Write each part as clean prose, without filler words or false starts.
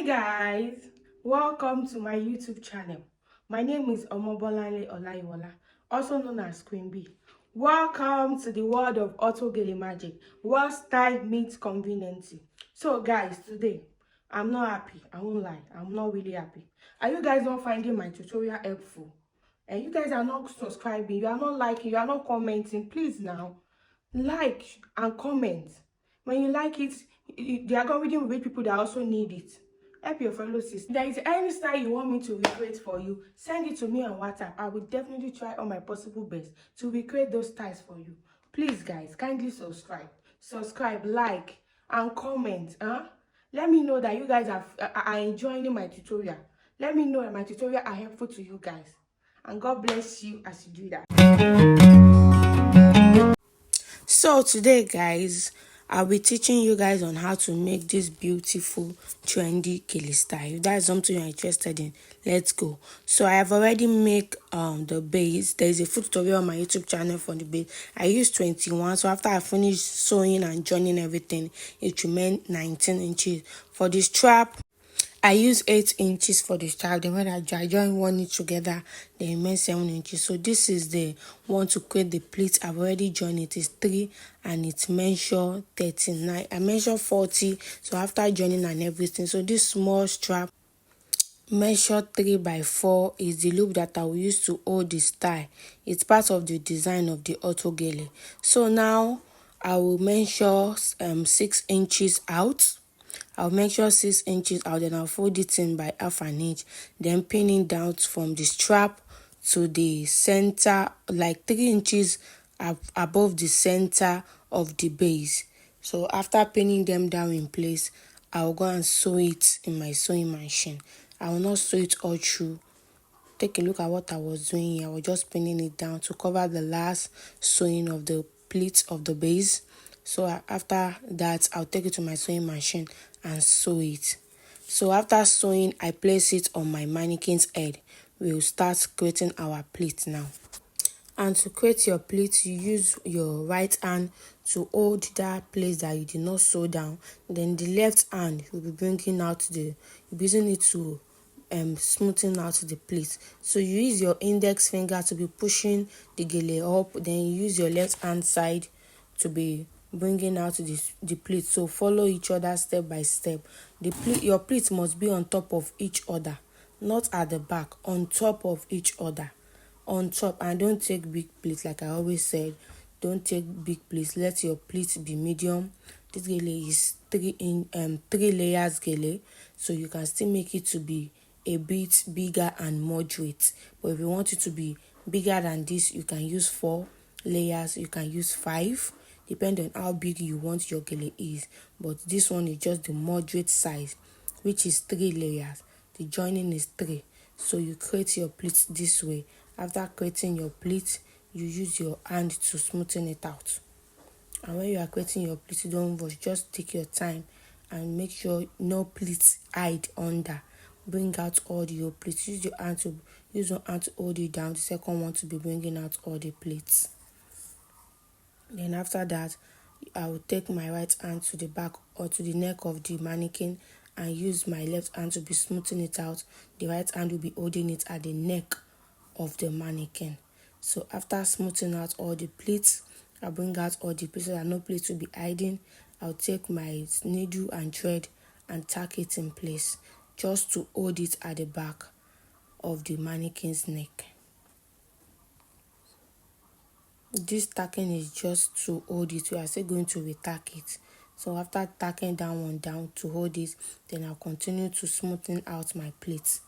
Guys, welcome to my YouTube channel. My name is Omobolanle Olaiwola, also known as Queen B. Welcome to the world of Autogele magic, where style meets convenience. So guys, today I'm not happy. I won't lie, I'm not really happy. Are you guys not finding my tutorial helpful? And you guys are not subscribing, you are not liking, you are not commenting. Please now, like and comment. When you like it, the algorithm will reach people that also need it. Help your fellow sis. If there is any style you want me to recreate for you, send it to me on WhatsApp. I will definitely try all my possible best to recreate those styles for you. Please guys, kindly subscribe, like and comment. Let me know that you guys are enjoying my tutorial. Let me know that my tutorial are helpful to you guys, and God bless you as you do that. So today guys, I'll be teaching you guys on how to make this beautiful trendy gele style. If that's something you're interested in, let's go. So I have already made the base. There is a full tutorial on my YouTube channel for the base. I used 21, so after I finished sewing and joining everything, it remained 19 inches. For the strap, I use 8 inches for the strap. Then when I join one inch together, they remain 7 inches. So this is the one to create the pleats. I've already joined it. It's 3 and it's measure 39. I measure 40. So after joining and everything, so this small strap measure 3 by 4 is the loop that I will use to hold the style. It's part of the design of the Autogele. So now I will measure 6 inches out. I'll measure 6 inches out, then I'll fold it in by half an inch, then pin it down from the strap to the center, like 3 inches above the center of the base. So after pinning them down in place, I'll go and sew it in my sewing machine. I will not sew it all through. Take a look at what I was doing here. I was just pinning it down to cover the last sewing of the pleats of the base. So after that, I'll take it to my sewing machine and sew it. So after sewing, I place it on my mannequin's head. We'll start creating our pleat now. And to create your pleat, you use your right hand to hold that place that you did not sew down. Then the left hand will be bringing out you'll be using it to smoothing out the pleat. So you use your index finger to be pushing the gele up, then you use your left hand side to be bringing out the pleat. So follow each other step by step. Your pleat must be on top of each other, not at the back, on top of each other. On top, and don't take big pleats. Like I always said, don't take big pleats. Let your pleats be medium. This gele is 3 layers gele, so you can still make it to be a bit bigger and moderate. But if you want it to be bigger than this, you can use 4 layers, you can use 5, depending on how big you want your gele is. But this one is just the moderate size, which is 3 layers. The joining is 3. So you create your pleats this way. After creating your pleat, you use your hand to smoothen it out. And when you are creating your pleat, don't rush. Just take your time and make sure no pleats hide under. Bring out all your pleats. Use one hand to hold it down. The second one to be bringing out all the pleats. Then after that, I will take my right hand to the back or to the neck of the mannequin and use my left hand to be smoothing it out. The right hand will be holding it at the neck of the mannequin. So after smoothing out all the pleats, I'll bring out all the pieces and no pleats will be hiding. I'll take my needle and thread and tack it in place just to hold it at the back of the mannequin's neck. This tacking is just to hold it. We are still going to retack it. So after tacking down to hold it, then I'll continue to smoothen out my pleats.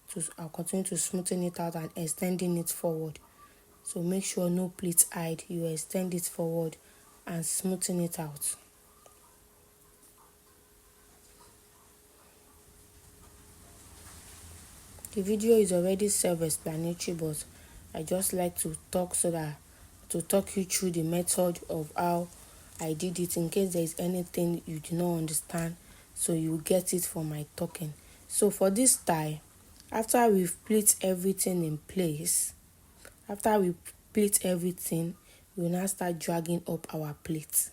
So I'll continue to smoothen it out and extending it forward. So make sure no pleats hide. You extend it forward and smoothing it out. The video is already self-explanatory, but I just like to talk to talk you through the method of how I did it in case there is anything you do not understand, so you get it from my talking. So for this style, after we've pleat everything in place, we will now start dragging up our pleats.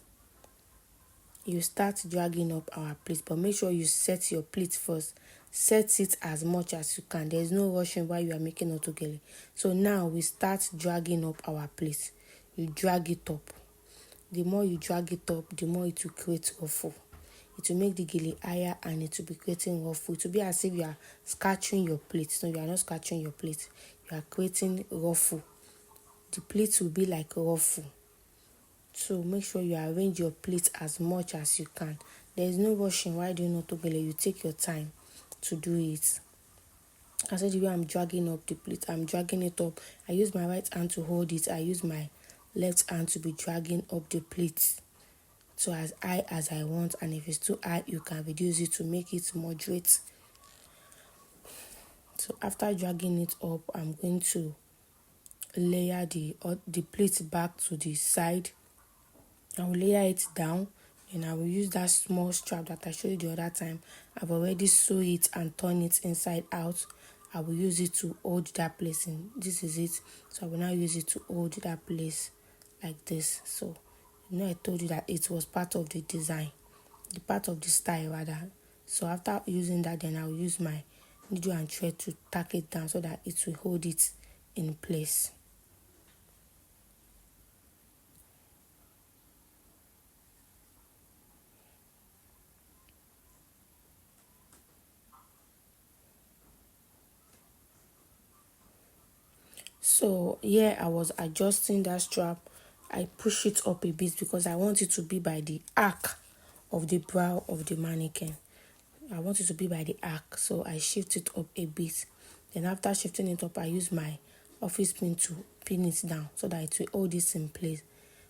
you start dragging up our pleat, but make sure you set your pleat first. Set it as much as you can. There is no rushing while you are making autogele. So now we start dragging up our pleat. You drag it up. The more you drag it up, the more it will create ruffle. It will make the gele higher and it will be creating ruffle. It will be as if you are scattering your plate. No, you are not scattering your plate. You are creating ruffle. The plate will be like ruffle. So make sure you arrange your plate as much as you can. There is no rushing while doing autogele. You take your time to do it. I said the way I'm dragging up the plate, I'm dragging it up. I use my right hand to hold it. I use my left hand to be dragging up the plate. So as high as I want, and if it's too high, you can reduce it to make it moderate. So after dragging it up, I'm going to layer the plate back to the side. I will layer it down, and I will use that small strap that I showed you the other time. I've already sew it and turn it inside out. I will use it to hold that place in. This is it. So I will now use it to hold that place like this. So I told you that it was part of the design, the part of the style rather. So after using that, then I will use my needle and thread to tack it down so that it will hold it in place. So here I was adjusting that strap. I push it up a bit because I want it to be by the arc of the brow of the mannequin. I want it to be by the arc, so I shift it up a bit. Then after shifting it up, I use my office pin to pin it down so that it will hold this in place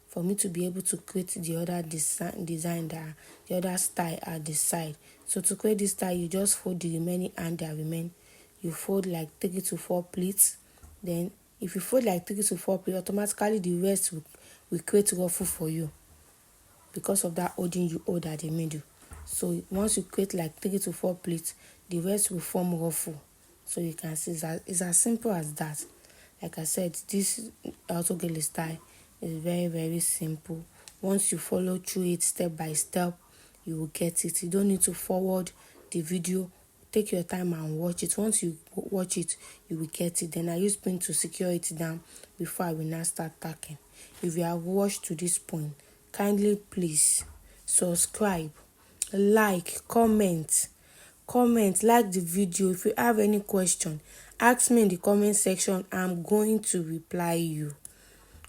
for me to be able to create the other design that the other style at the side. So to create this style, you just fold the remaining hand that remain. You fold like 3 to 4 pleats. Then if you fold like 3 to 4 pleats, automatically the rest will create ruffle for you because of that holding you hold at the middle. So once you create like 3 to 4 pleats, the rest will form ruffle. So you can see it's as simple as that. Like I said, this autogele style is very, very simple. Once you follow through it step by step, you will get it. You don't need to forward the video. Take your time and watch it. Once you watch it, you will get it. Then I use pin to secure it down before I will now start tacking. If you have watched to this point, kindly please subscribe, like, comment, like the video. If you have any question, ask me in the comment section. I'm going to reply you.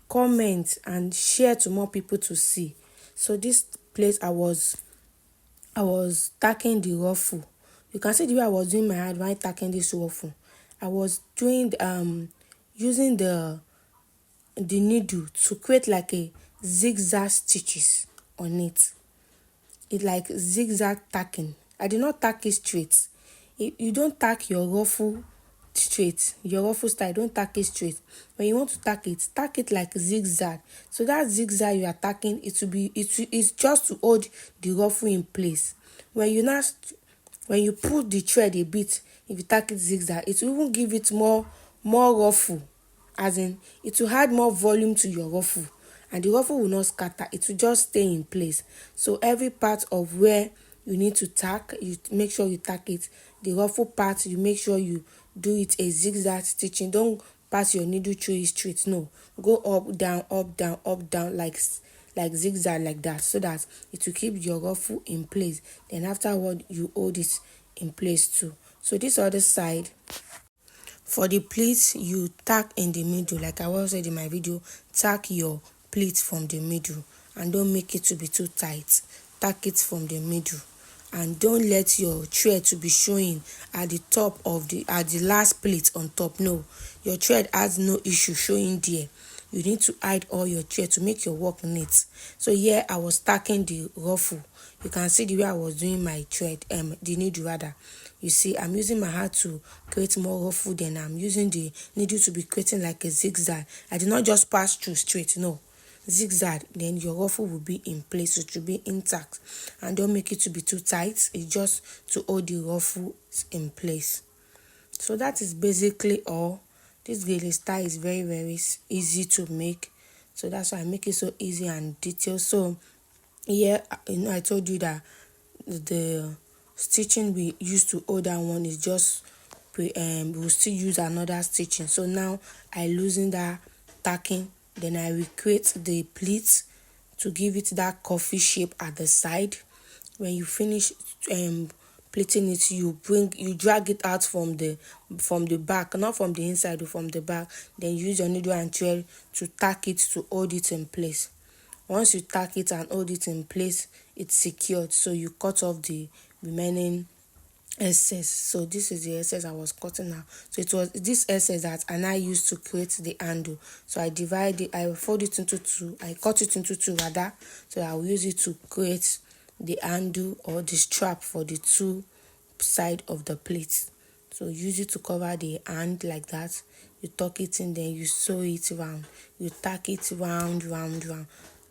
Comment and share to more people to see. So this place I was tacking the ruffle. You can see the way I was doing my hand while tacking this ruffle. I was doing using the needle to create like a zigzag stitches on it. It's like zigzag tacking. I did not tack it straight. You don't tack your ruffle straight. Your ruffle style, don't tack it straight. When you want to tack it like zigzag. So that zigzag you are tacking, it's just to hold the ruffle in place. When you pull the thread a bit, if you tack it zigzag, it will even give it more ruffle. As in, it will add more volume to your ruffle, and the ruffle will not scatter. It will just stay in place. So every part of where you need to tack, you make sure you tack it. The ruffle part, you make sure you do it a zigzag stitching. Don't pass your needle through it straight. No, go up down like zigzag like that, so that it will keep your ruffle in place. Then afterward, you hold it in place too. So this other side, for the pleats, you tack in the middle. Like I was said in my video, tack your pleat from the middle and don't make it to be too tight. Tack it from the middle and don't let your thread to be showing at the top of the last pleat on top. No, your thread has no issue showing there. You need to hide all your thread to make your work neat. So here I was tacking the ruffle. You can see the way I was doing my thread, the needle rather. You see, I'm using my hand to create more ruffle, then I'm using the needle to be creating like a zigzag. I did not just pass through straight, no. Zigzag, then your ruffle will be in place. It will be intact. And don't make it to be too tight. It's just to hold the ruffle in place. So that is basically all. This gele style is very, very easy to make. So that's why I make it so easy and detailed. So Here, I told you that the stitching we used to hold that one is just we'll still use another stitching. So now I loosen that tacking, then I recreate the pleats to give it that coffee shape at the side. When you finish pleating it, you drag it out from the back, not from the inside or from the back. Then use your needle and thread to tack it to hold it in place. Once you tack it and hold it in place, it's secured. So you cut off the remaining excess. So this is the excess I was cutting out. So it was this excess that I used to create the handle. So I fold it into two, I cut it into two rather. So I will use it to create the handle or the strap for the two side of the plate. So use it to cover the hand like that. You tuck it in, then you sew it round. You tack it round.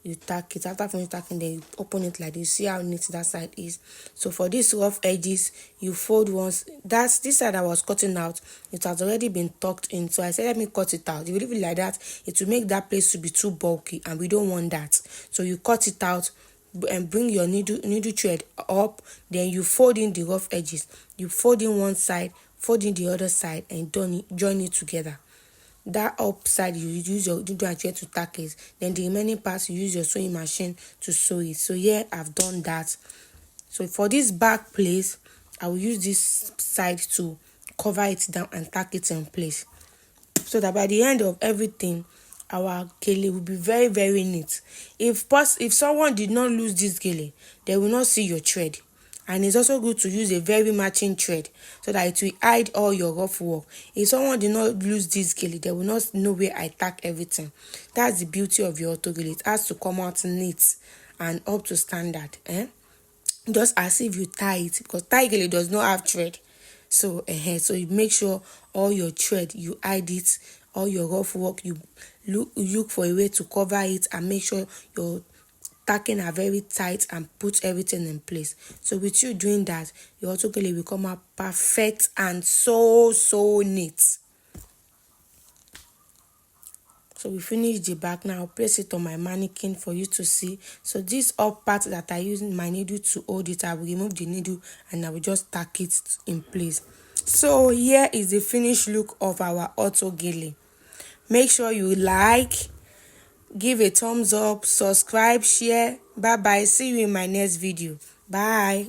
You tack it. After finish tacking, then you open it like this. See how neat that side is. So for these rough edges, you fold once. That's this side I was cutting out. It has already been tucked in. So I said, let me cut it out. If you leave it like that, it will make that place to be too bulky, and we don't want that. So you cut it out and bring your needle thread up, then you fold in the rough edges. You fold in one side, fold in the other side, and join it together. That upside you use your needle and thread to tack it, then the remaining parts you use your sewing machine to sew it. So here I've done that. So for this back place, I will use this side to cover it down and tack it in place, so that by the end of everything, our gele will be very very neat. If someone did not lose this gele, they will not see your thread. And it's also good to use a very matching thread, so that it will hide all your rough work. If someone did not lose this gele, they will not know where I tack everything. That's the beauty of your Autogele. It has to come out neat and up to standard, just as if you tie it, because tie gele does not have thread. So so you make sure all your thread, you hide it, all your rough work, you look for a way to cover it, and make sure your tacking are very tight and put everything in place. So with you doing that, your Autogele will come out perfect and so neat. So we finish the back. Now I'll place it on my mannequin for you to see. So this up part that I use my needle to hold it, I will remove the needle and I will just tack it in place. So here is the finished look of our Autogele. Make sure you like, give a thumbs up, subscribe, share. Bye bye. See you in my next video. Bye.